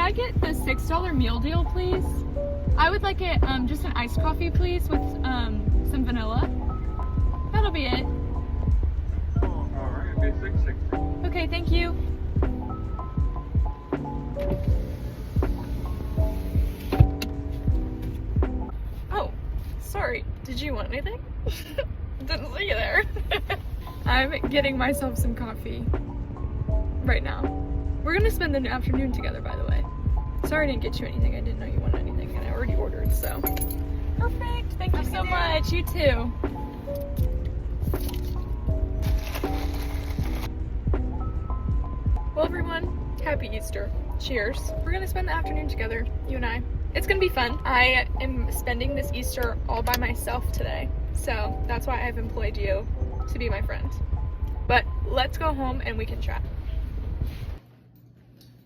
I get the $6 meal deal, please? I would like it, just an iced coffee, please, with some vanilla. That'll be it. Oh, alright, it'll be $6.60. Okay, thank you. Oh, sorry. Did you want anything? Didn't see you there. I'm getting myself some coffee right now. We're gonna spend the afternoon together, by the way. Sorry I didn't get you anything. I didn't know you wanted anything, and I already ordered, so. Perfect. Thank you so much. You too. Well, everyone, happy Easter. Cheers. We're gonna spend the afternoon together, you and I. It's gonna be fun. I am spending this Easter all by myself today, so that's why I've employed you to be my friend. But let's go home and we can chat.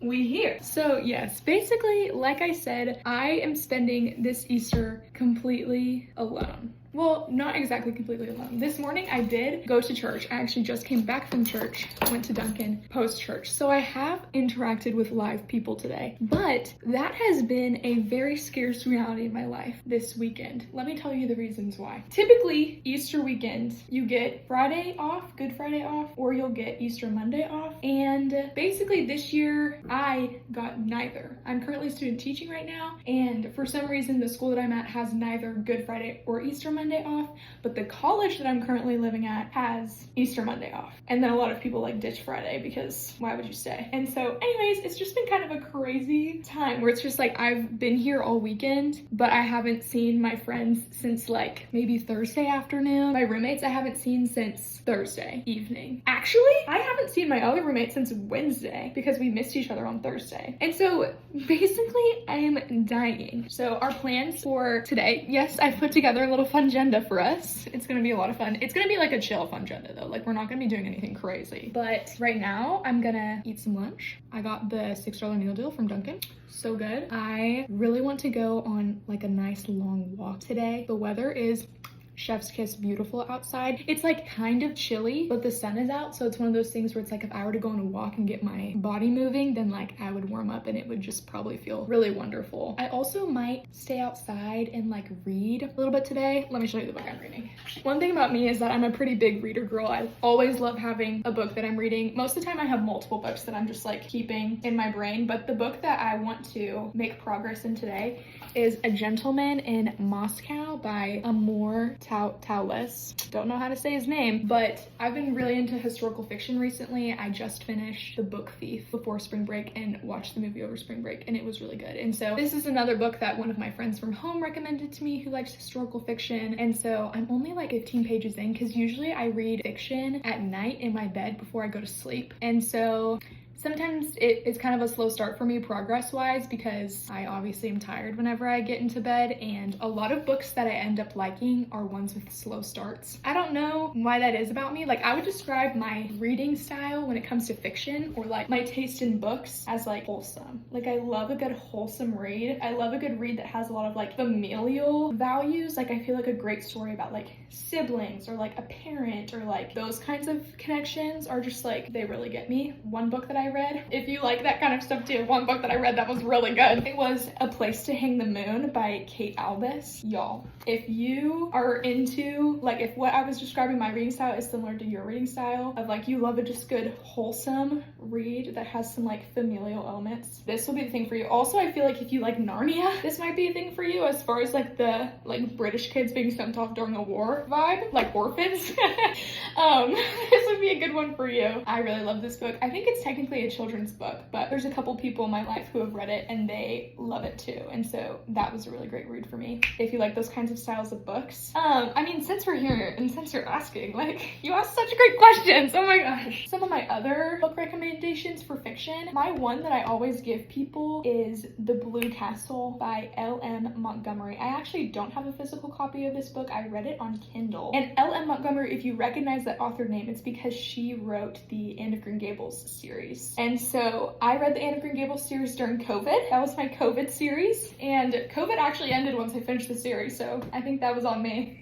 We here. So yes, basically, like I said, I am spending this Easter completely alone. Well, not exactly completely alone. This morning I did go to church. I actually just came back from church, went to Dunkin' post-church. So I have interacted with live people today, but that has been a very scarce reality in my life this weekend. Let me tell you the reasons why. Typically, Easter weekend, you get Friday off, Good Friday off, or you'll get Easter Monday off. And basically this year, I got neither. I'm currently student teaching right now, and for some reason, the school that I'm at has neither Good Friday or Easter Monday off, but the college that I'm currently living at has Easter Monday off. And then a lot of people like ditch Friday because why would you stay? And so anyways, it's just been kind of a crazy time where it's just like I've been here all weekend, but I haven't seen my friends since like maybe Thursday afternoon. My roommates I haven't seen since Thursday evening. Actually, I haven't seen my other roommate since Wednesday because we missed each other on Thursday. And so basically I am dying. So our plans for today, yes, I put together a little fungenda for us. It's gonna be a lot of fun. It's gonna be like a chill fungenda though. Like we're not gonna be doing anything crazy. But right now I'm gonna eat some lunch. I got the $6 meal deal from Dunkin'. So good. I really want to go on like a nice long walk today. The weather is chef's kiss beautiful outside. It's like kind of chilly, but the sun is out, so it's one of those things where it's like if I were to go on a walk and get my body moving, then like I would warm up and it would just probably feel really wonderful. I also might stay outside and like read a little bit today. Let me show you the book I'm reading. One thing about me is that I'm a pretty big reader girl. I always love having a book that I'm reading. Most of the time I have multiple books that I'm just like keeping in my brain, but the book that I want to make progress in today is A Gentleman in Moscow by Amor Towles. Don't know how to say his name, but I've been really into historical fiction recently. I just finished The Book Thief before spring break and watched the movie over spring break, and it was really good. And so this is another book that one of my friends from home recommended to me who likes historical fiction. And so I'm only like 15 pages in because usually I read fiction at night in my bed before I go to sleep. And so sometimes it's kind of a slow start for me progress-wise because I obviously am tired whenever I get into bed, and a lot of books that I end up liking are ones with slow starts. I don't know why that is about me. Like I would describe my reading style when it comes to fiction or like my taste in books as like wholesome. Like I love a good wholesome read. I love a good read that has a lot of like familial values. Like I feel like a great story about like siblings or like a parent or like those kinds of connections are just like, they really get me. One book that I read, if you like that kind of stuff too, one book that I read that was really good, it was A Place to Hang the Moon by Kate Albus. Y'all, if you are into like, if what I was describing my reading style is similar to your reading style of like you love a just good wholesome read that has some like familial elements, this will be the thing for you. Also, I feel like if you like Narnia, this might be a thing for you as far as like the like British kids being sent off during a war vibe, like orphans. This would be a good one for you. I really love this book. I think it's technically a children's book, but there's a couple people in my life who have read it and they love it too. And so that was a really great read for me. If you like those kinds of styles of books. I mean, since we're here and since you're asking, like you asked such great questions. Oh my gosh. Some of my other book recommendations for fiction, my one that I always give people is The Blue Castle by L.M. Montgomery. I actually don't have a physical copy of this book. I read it on Kindle. And L.M. Montgomery, if you recognize that author name, it's because she wrote the Anne of Green Gables series. And so I read the Anne of Green Gables series during COVID. That was my COVID series. And COVID actually ended once I finished the series, so I think that was on me.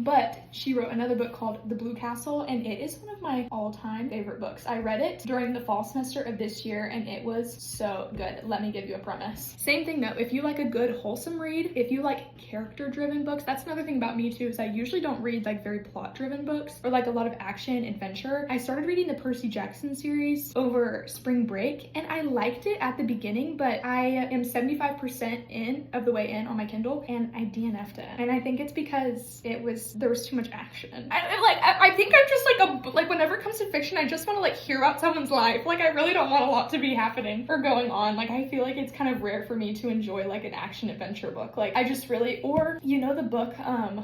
But she wrote another book called The Blue Castle, and it is one of my all-time favorite books. I read it during the fall semester of this year, and it was so good. Let me give you a premise. Same thing though, if you like a good wholesome read, if you like character-driven books, that's another thing about me too, is I usually don't read like very plot-driven books or like a lot of action, adventure. I started reading the Percy Jackson series over spring break, and I liked it at the beginning, but I am 75% of the way in on my Kindle, and I DNF'd it. And I think it's because there was too much action. I think I'm just like whenever it comes to fiction, I just want to like hear about someone's life. Like I really don't want a lot to be happening or going on. Like I feel like it's kind of rare for me to enjoy like an action adventure book. Like I just really, or you know the book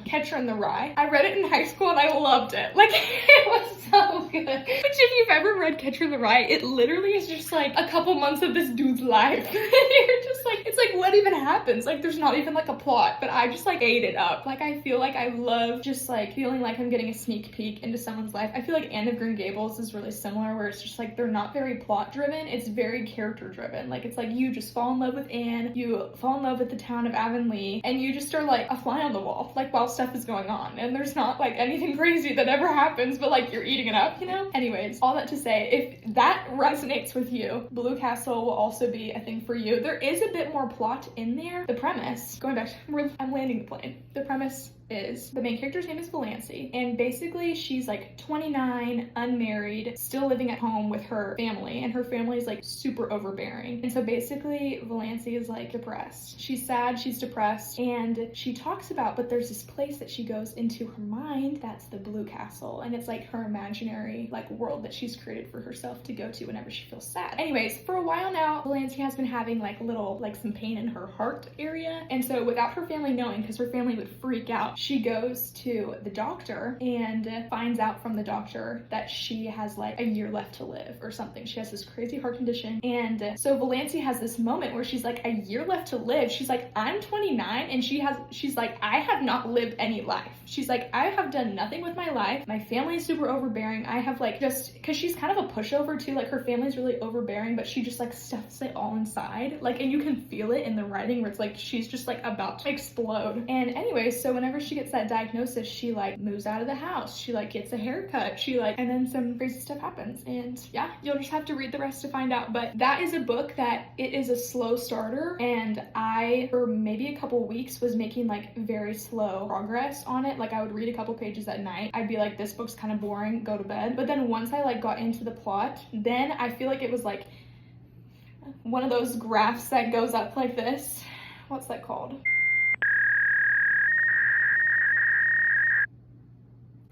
Catcher in the Rye? I read it in high school and I loved it. Like it was so good. Which if you've ever read Catcher in the Rye, it literally is just like a couple months of this dude's life. You're just like, it's like what even happens? Like there's not even like a plot, but I just like ate it up. Like I feel like I love just like feeling like I'm getting a sneak peek into someone's life. I feel like Anne of Green Gables is really similar, where it's just like they're not very plot driven, it's very character driven. Like it's like you just fall in love with Anne, you fall in love with the town of Avonlea, and you just are like a fly on the wall, like while stuff is going on, and there's not like anything crazy that ever happens, but like you're eating it up, you know? Anyways, all that to say, if that resonates with you, Blue Castle will also be a thing for you. There is a bit more plot in there. The premise, going back to, I'm landing the plane. The premise is the main character's name is Valancy, and basically she's like 29, unmarried, still living at home with her family, and her family is like super overbearing. And so basically Valancy is like depressed. She's sad, she's depressed, and she talks about, but there's this place that she goes into her mind that's the Blue Castle, and it's like her imaginary like world that she's created for herself to go to whenever she feels sad. Anyways, for a while now, Valancy has been having like some pain in her heart area, and so without her family knowing, because her family would freak out, she goes to the doctor and finds out from the doctor that she has like a year left to live or something. She has this crazy heart condition. And so Valancy has this moment where she's like, a year left to live. She's like, I'm 29, and she's like, I have not lived any life. She's like, I have done nothing with my life. My family is super overbearing. I have like, just because she's kind of a pushover too, like her family's really overbearing, but she just like stuffs it all inside. Like, and you can feel it in the writing where it's like, she's just like about to explode. And anyway, so whenever she gets that diagnosis, she like moves out of the house, she like gets a haircut, she like, and then some crazy stuff happens. And yeah, you'll just have to read the rest to find out. But that is a book that it is a slow starter, and I for maybe a couple weeks was making like very slow progress on it. Like I would read a couple pages at night, I'd be like, this book's kind of boring, go to bed. But then once I like got into the plot, then I feel like it was like one of those graphs that goes up like this. What's that called?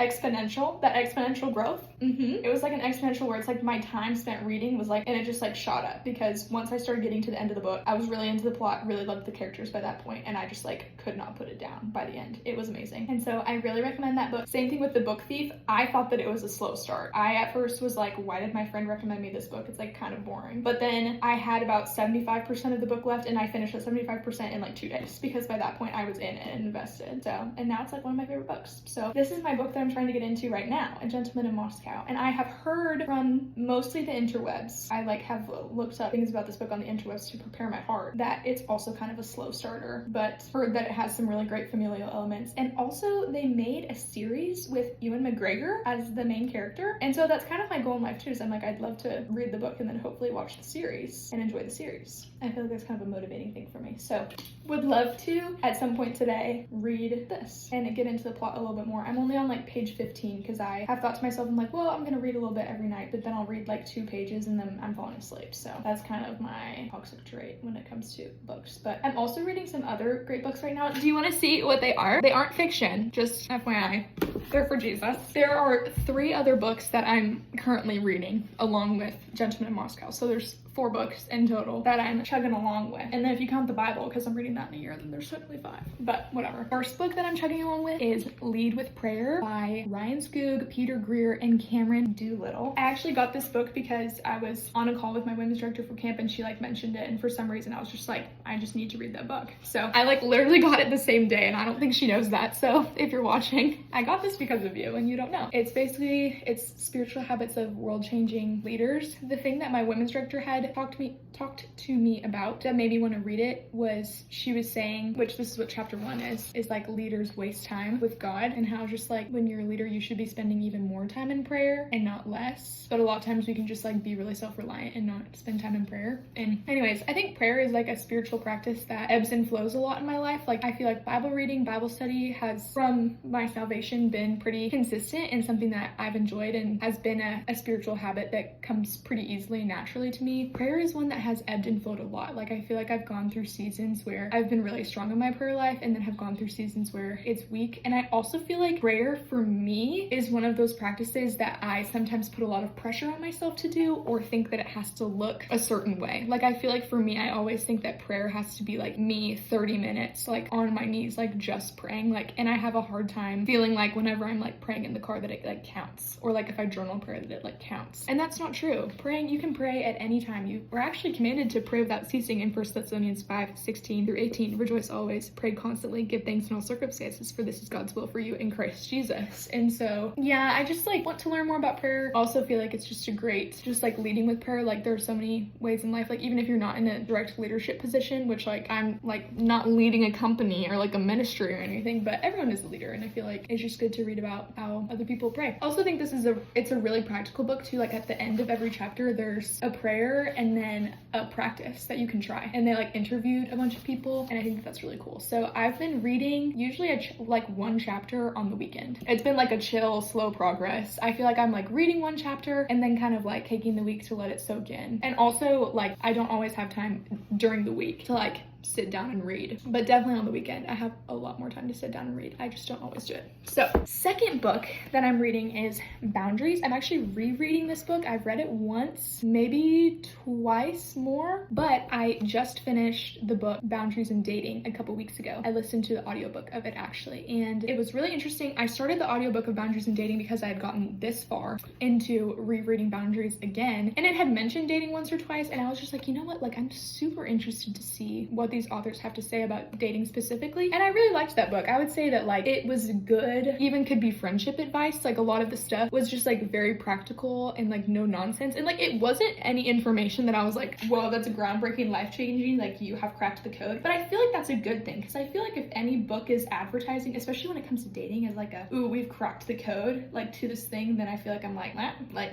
Exponential, that exponential growth. It was like an exponential where it's like my time spent reading was like, and it just like shot up, because once I started getting to the end of the book, I was really into the plot, really loved the characters by that point, and I just like could not put it down by the end. It was amazing. And so I really recommend that book. Same thing with The Book Thief. I thought that it was a slow start. I at first was like, why did my friend recommend me this book? It's like kind of boring. But then I had about 75% of the book left, and I finished at 75% in like 2 days, because by that point I was in and invested. So, and now it's like one of my favorite books. So this is my book that I'm trying to get into right now, A Gentleman in Moscow. And I have heard from mostly the interwebs, I like have looked up things about this book on the interwebs to prepare my heart, that it's also kind of a slow starter, but heard that it has some really great familial elements. And also they made a series with Ewan McGregor as the main character, and so that's kind of my goal in life too, is I'm like, I'd love to read the book and then hopefully watch the series and enjoy the series. I feel like that's kind of a motivating thing for me. So would love to at some point today read this and get into the plot a little bit more. I'm only on like page 15 because I have thought to myself, I'm like, well, I'm gonna read a little bit every night, but then I'll read like 2 pages and then I'm falling asleep. So that's kind of my toxic trait when it comes to books. But I'm also reading some other great books right now. Do you want to see what they are? They aren't fiction, just FYI. They're for Jesus. There are 3 other books that I'm currently reading along with Gentleman in Moscow. So there's 4 books in total that I'm chugging along with. And then if you count the Bible, because I'm reading that in a year, then there's totally 5. But whatever. First book that I'm chugging along with is Lead with Prayer by Ryan Skoog, Peter Greer, and Cameron Doolittle. I actually got this book because I was on a call with my women's director for camp and she like mentioned it, and for some reason I was just like, I just need to read that book. So I like literally got it the same day, and I don't think she knows that. So if you're watching, I got this because of you and you don't know. It's basically, it's spiritual habits of world-changing leaders. The thing that my women's director had had talked to me about that made me want to read it was she was saying, which this is what chapter 1 is like leaders waste time with God, and how just like when you're a leader you should be spending even more time in prayer and not less. But a lot of times we can just like be really self-reliant and not spend time in prayer. And anyways, I think prayer is like a spiritual practice that ebbs and flows a lot in my life. Like I feel like Bible reading, Bible study has from my salvation been pretty consistent and something that I've enjoyed and has been a spiritual habit that comes pretty easily and naturally to me. Prayer is one that has ebbed and flowed a lot. Like I feel like I've gone through seasons where I've been really strong in my prayer life and then have gone through seasons where it's weak. And I also feel like prayer for me is one of those practices that I sometimes put a lot of pressure on myself to do or think that it has to look a certain way. Like I feel like for me, I always think that prayer has to be like me 30 minutes like on my knees, like just praying. Like, and I have a hard time feeling like whenever I'm like praying in the car that it like counts, or like if I journal prayer that it like counts. And that's not true. Praying, you can pray at any time. You are actually commanded to pray without ceasing in 1 Thessalonians 5:16-18. Rejoice always, pray constantly, give thanks in all circumstances, for this is God's will for you in Christ Jesus. And so yeah, I just like want to learn more about prayer. Also feel like it's just a great, just like leading with prayer. Like there's so many ways in life, like even if you're not in a direct leadership position, which like I'm like not leading a company or like a ministry or anything, but everyone is a leader, and I feel like it's just good to read about how other people pray. I also think this is it's a really practical book too. Like at the end of every chapter there's a prayer and then a practice that you can try, and they like interviewed a bunch of people, and I think that's really cool. So I've been reading usually like one chapter on the weekend. It's been like a chill, slow progress. I feel like I'm like reading one chapter and then kind of like taking the week to let it soak in. And also like I don't always have time during the week to like sit down and read, but definitely on the weekend I have a lot more time to sit down and read. I just don't always do it. So second book that I'm reading is Boundaries. I'm actually rereading this book. I've read it once, maybe twice more, but I just finished the book Boundaries in Dating a couple weeks ago. I listened to the audiobook of it actually, and it was really interesting. I started the audiobook of Boundaries in Dating because I had gotten this far into rereading Boundaries again, and it had mentioned dating once or twice, and I was just like, you know what, like I'm super interested to see what these authors have to say about dating specifically. And I really liked that book. I would say that like it was good, even could be friendship advice. Like a lot of the stuff was just like very practical and like no nonsense, and like it wasn't any information that I was like, whoa, that's groundbreaking, life-changing, like you have cracked the code. But I feel like that's a good thing, because I feel like if any book is advertising, especially when it comes to dating, as like a ooh, we've cracked the code like to this thing, then I feel like I'm like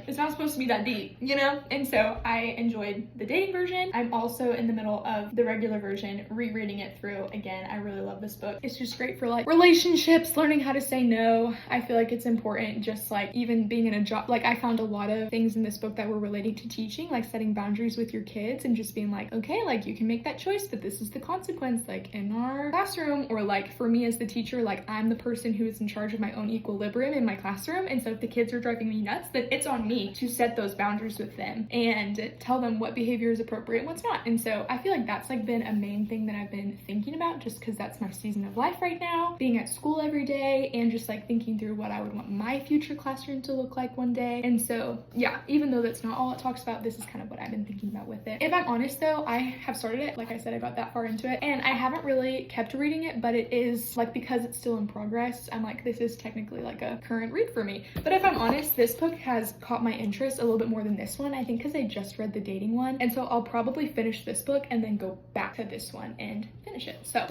it's not supposed to be that deep, you know? And so I enjoyed the dating version. I'm also in the middle of the regular version, rereading it through again. I really love this book. It's just great for like relationships, learning how to say no. I feel like it's important, just like even being in a job. Like I found a lot of things in this book that were relating to teaching, like setting boundaries with your kids and just being like, okay, like you can make that choice, but this is the consequence, like in our classroom. Or like for me as the teacher, like I'm the person who is in charge of my own equilibrium in my classroom, and so if the kids are driving me nuts, then it's on me to set those boundaries with them and tell them what behavior is appropriate and what's not. And so I feel like that's like been a main thing that I've been thinking about, just because that's my season of life right now, being at school every day and just like thinking through what I would want my future classroom to look like one day. And so yeah, even though that's not all it talks about, this is kind of what I've been thinking about with it. If I'm honest though, I have started it, like I said, I got that far into it and I haven't really kept reading it, but it is like, because it's still in progress, I'm like, this is technically like a current read for me. But if I'm honest, this book has caught my interest a little bit more than this one, I think, because I just read the dating one, and so I'll probably finish this book and then go back to this one and finish it. So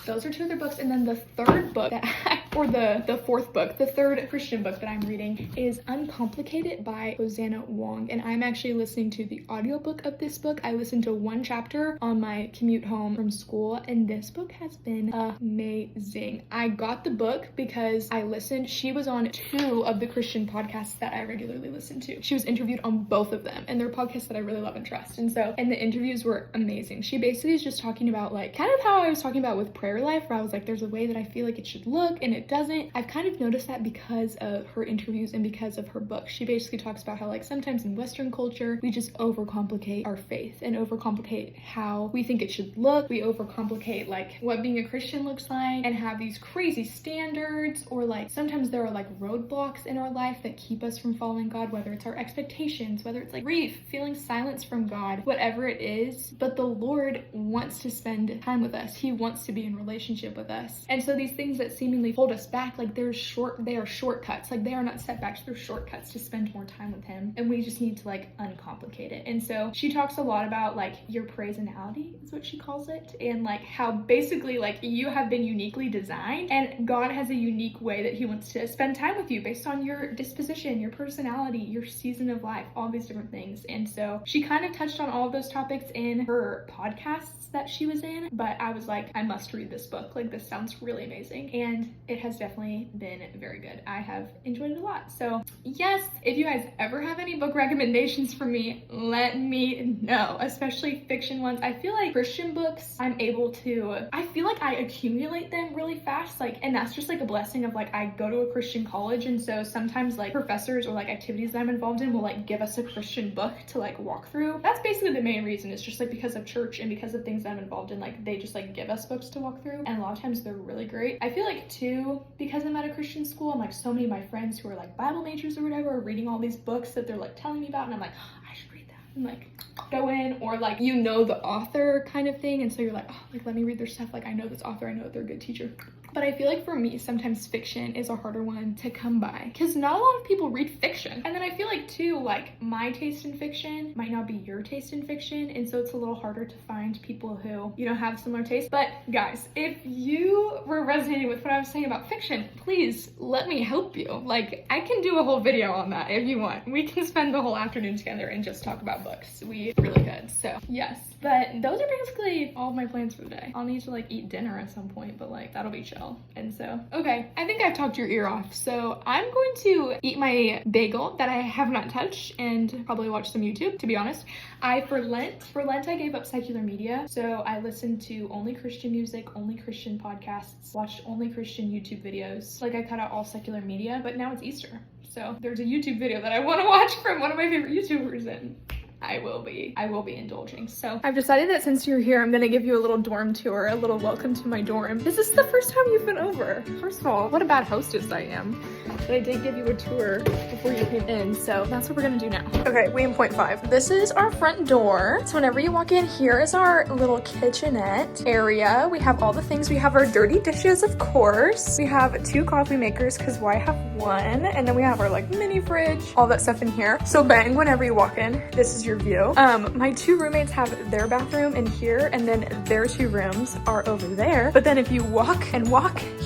those are two other books. And then the third book that or the fourth book, the third Christian book that I'm reading is Uncomplicated by Hosanna Wong, and I'm actually listening to the audiobook of this book. I listened to one chapter on my commute home from school, and this book has been amazing. I got the book because I listened. She was on two of the Christian podcasts that I regularly listen to. She was interviewed on both of them, and they're podcasts that I really love and trust. And the interviews were amazing. She basically is just talking about like kind of how I was talking about with prayer life, where I was like, there's a way that I feel like it should look and it doesn't. I've kind of noticed that because of her interviews and because of her book. She basically talks about how like sometimes in Western culture we just overcomplicate our faith and overcomplicate how we think it should look. We overcomplicate like what being a Christian looks like and have these crazy standards, or like sometimes there are like roadblocks in our life that keep us from following God, whether it's our expectations, whether it's like grief, feeling silence from God, whatever it is. But the Lord wants to spend time with us. He wants to be in relationship with us. And so these things that seemingly hold hold us back. Like they are shortcuts. Like they are not setbacks, they're shortcuts to spend more time with him. And we just need to like uncomplicate it. And so she talks a lot about like your personality is what she calls it. And like how basically like you have been uniquely designed and God has a unique way that he wants to spend time with you based on your disposition, your personality, your season of life, all these different things. And so she kind of touched on all of those topics in her podcasts that she was in, but I was like, I must read this book. Like this sounds really amazing. And it has definitely been very good. I have enjoyed it a lot. So yes, if you guys ever have any book recommendations for me, let me know, especially fiction ones. I feel like Christian books, I feel like I accumulate them really fast. Like, and that's just like a blessing of like, I go to a Christian college. And so sometimes like professors or like activities that I'm involved in will like give us a Christian book to like walk through. That's basically the main reason. It's just like because of church and because of things that I'm involved in, like they just like give us books to walk through. And a lot of times they're really great. I feel like too, because I'm at a Christian school, I'm like so many of my friends who are like Bible majors or whatever are reading all these books that they're like telling me about. And I'm like, oh, I should read that. And like go in, or like, you know, the author kind of thing. And so you're like, oh, like let me read their stuff. Like I know this author, I know that they're a good teacher. But I feel like for me, sometimes fiction is a harder one to come by because not a lot of people read fiction. And then I feel like too, like my taste in fiction might not be your taste in fiction. And so it's a little harder to find people who, you know, have similar tastes. But guys, if you were resonating with what I was saying about fiction, please let me help you. Like I can do a whole video on that if you want. We can spend the whole afternoon together and just talk about books. We really could. So yes, but those are basically all of my plans for the day. I'll need to like eat dinner at some point, but like that'll be chill. And so, okay, I think I've talked your ear off. So I'm going to eat my bagel that I have not touched and probably watch some YouTube, to be honest. For Lent, I gave up secular media. So I listened to only Christian music, only Christian podcasts, watched only Christian YouTube videos. Like I cut out all secular media, but now it's Easter. So there's a YouTube video that I want to watch from one of my favorite YouTubers, and I will be indulging. So I've decided that since you're here, I'm gonna give you a little dorm tour, a little welcome to my dorm. This is the first time you've been over. First of all, what a bad hostess I am. But I did give you a tour before you came in, so that's what we're gonna do now. Okay, we in point 5. This is our front door. So whenever you walk in, here is our little kitchenette area. We have all the things. We have our dirty dishes, of course. We have 2 coffee makers, because why have one? And then we have our like mini fridge, all that stuff in here. So bang, whenever you walk in, this is your view. My 2 roommates have their bathroom in here, and then their 2 rooms are over there. But then if you walk,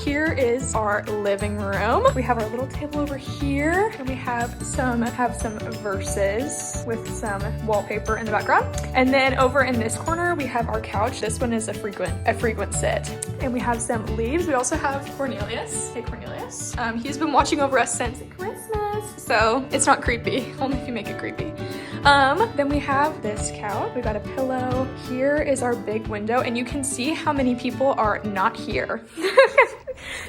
here is our living room. We have our little table over here, and we have some verses with some wallpaper in the background. And then over in this corner, we have our couch. This one is a frequent sit. And we have some leaves. We also have Cornelius. Hey, Cornelius. He's been watching over us since Christmas, so it's not creepy, only if you make it creepy. Then we have this couch. We got a pillow. Here is our big window, and you can see how many people are not here.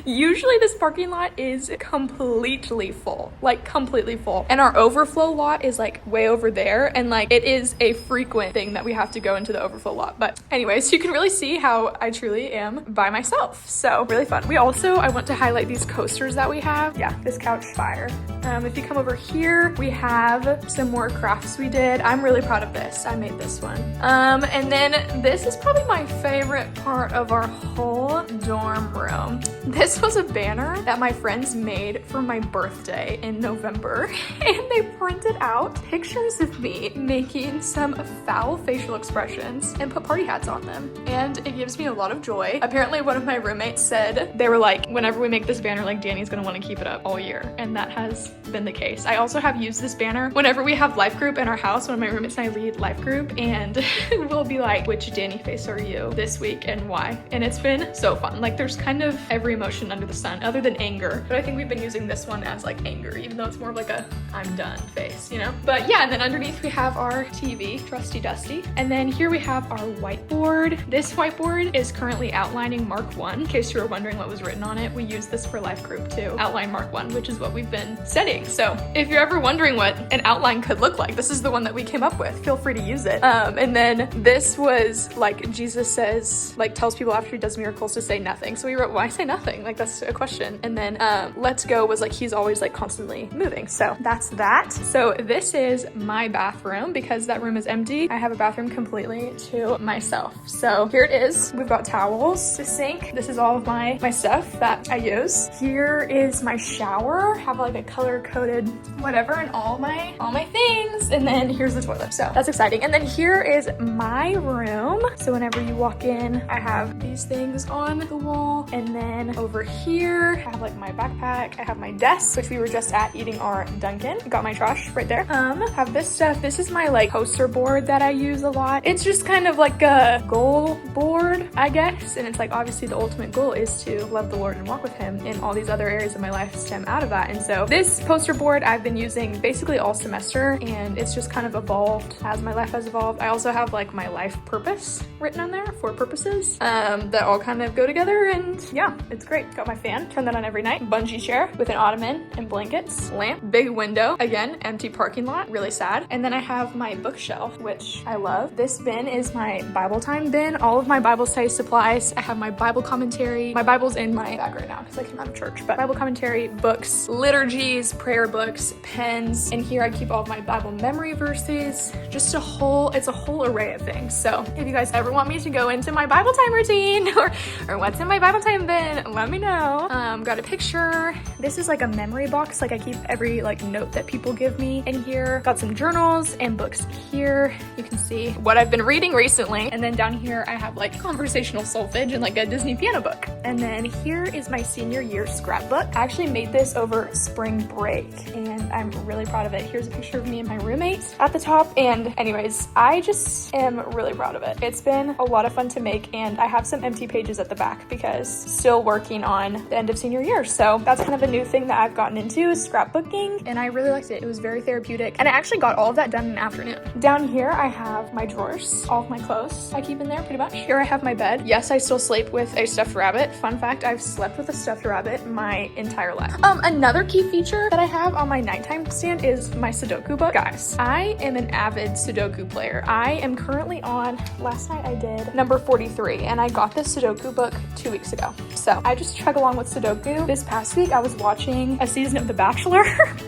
Usually this parking lot is completely full, like completely full. And our overflow lot is like way over there. And like it is a frequent thing that we have to go into the overflow lot. But anyways, you can really see how I truly am by myself. So really fun. I want to highlight these coasters that we have. Yeah, this couch fire. If you come over here, we have some more crafts we did. I'm really proud of this. I made this one. And then this is probably my favorite part of our whole dorm room. This was a banner that my friends made for my birthday in November, and they printed out pictures of me making some foul facial expressions and put party hats on them, and it gives me a lot of joy. Apparently one of my roommates said, they were like, whenever we make this banner, like Danny's gonna want to keep it up all year, and that has been the case. I also have used this banner whenever we have life group in our house. One of my roommates and I lead life group, and we'll be like, which Danny face are you this week and why? And it's been so fun. Like there's kind of every emotion under the sun other than anger, but I think we've been using this one as like anger, even though it's more of like a I'm done face, you know? But yeah, and then underneath we have our TV, trusty dusty, and then here we have our whiteboard. This whiteboard is currently outlining Mark 1. In case you were wondering what was written on it, we use this for life group to outline Mark 1, which is what we've been studying. So if you're ever wondering what an outline could look like, this is the one that we came up with. Feel free to use it. And then this was like Jesus says, like tells people after he does miracles to say nothing. So we wrote, why say nothing? nothing. Like, that's a question. And then let's go was like, he's always like constantly moving. So that's that. So this is my bathroom because that room is empty. I have a bathroom completely to myself. So here it is. We've got towels, the sink. This is all of my stuff that I use. Here is my shower. Have like a color coded whatever and all my things. And then here's the toilet. So that's exciting. And then here is my room. So whenever you walk in, I have these things on the wall. And then over here, I have like my backpack. I have my desk, which we were just at eating our Dunkin'. Got my trash right there. Have this stuff. This is my like poster board that I use a lot. It's just kind of like a goal board, I guess. And it's like, obviously the ultimate goal is to love the Lord and walk with him, in all these other areas of my life stem out of that. And so this poster board I've been using basically all semester, and it's just kind of evolved as my life has evolved. I also have like my life purpose written on there, 4 purposes that all kind of go together. And yeah, it's great. Got my fan, turn that on every night. Bungee chair with an ottoman and blankets, lamp, big window, again, empty parking lot, really sad. And then I have my bookshelf, which I love. This bin is my Bible time bin, all of my Bible study supplies. I have my Bible commentary. My Bible's in my bag right now because I came out of church, but Bible commentary, books, liturgies, prayer books, pens. And here I keep all of my Bible memory verses, just it's a whole array of things. So if you guys ever want me to go into my Bible time routine or what's in my Bible time bin, let me know. Got a picture. This is like a memory box. Like I keep every like note that people give me in here. Got some journals and books here. You can see what I've been reading recently. And then down here I have like conversational solfege and like a Disney piano book. And then here is my senior year scrapbook. I actually made this over spring break and I'm really proud of it. Here's a picture of me and my roommate at the top. And anyways, I just am really proud of it. It's been a lot of fun to make, and I have some empty pages at the back because still working on the end of senior year. So that's kind of a new thing that I've gotten into, is scrapbooking, and I really liked it. It was very therapeutic, and I actually got all of that done in an afternoon. Down here I have my drawers, all of my clothes I keep in there pretty much. Here I have my bed. Yes, I still sleep with a stuffed rabbit. Fun fact, I've slept with a stuffed rabbit my entire life. Another key feature that I have on my nighttime stand is my Sudoku book. Guys, I am an avid Sudoku player. I am currently on, last night I did number 43, and I got this Sudoku book 2 weeks ago. So I just chug along with Sudoku. This past week I was watching a season of The Bachelor,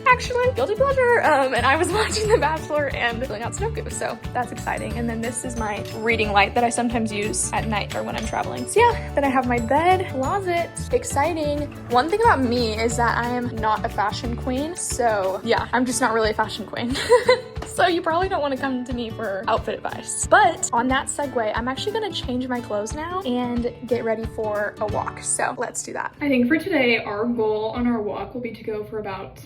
actually, guilty pleasure, and I was watching The Bachelor and filling out Sudoku, so that's exciting. And then this is my reading light that I sometimes use at night or when I'm traveling. So yeah, then I have my bed, closet, exciting. One thing about me is that I am not a fashion queen, so yeah, I'm just not really a fashion queen. So you probably don't want to come to me for outfit advice. But on that segue, I'm actually gonna change my clothes now and get ready for a walk. So let's do that. I think for today, our goal on our walk will be to go for about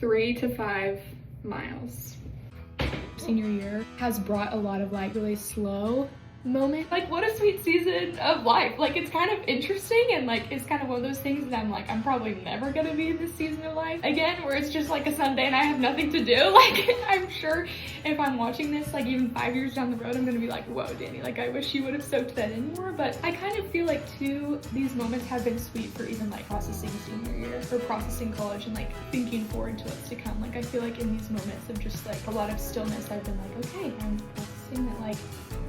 3 to 5 miles. Senior year has brought a lot of like really slow moment. Like, what a sweet season of life. Like, it's kind of interesting, and like it's kind of one of those things that I'm like, I'm probably never gonna be in this season of life again, where it's just like a Sunday and I have nothing to do. Like, I'm sure if I'm watching this like even 5 years down the road, I'm gonna be like, whoa, Danny, like I wish you would have soaked that in more. But I kind of feel like too, these moments have been sweet for even like processing senior year or processing college and like thinking forward to what's to come. Like, I feel like in these moments of just like a lot of stillness, I've been like, okay, I'm processing that like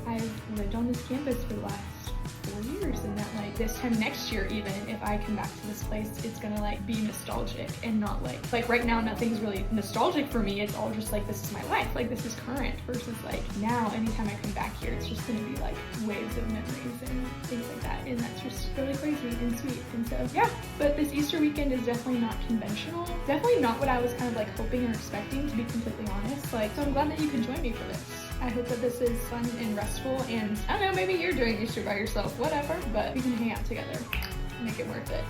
I've lived on this campus for the last 4 years, and that like this time next year, even if I come back to this place, it's gonna like be nostalgic and not like right now nothing's really nostalgic for me. It's all just like, this is my life, like this is current, versus like now anytime I come back here, it's just gonna be like waves of memories and things like that, and that's just really crazy and sweet. And so yeah, but this Easter weekend is definitely not conventional, definitely not what I was kind of like hoping or expecting, to be completely honest. Like, so I'm glad that you could join me for this. I hope that this is fun and restful, and I don't know, maybe you're doing Easter by yourself, whatever, but we can hang out together and make it worth it.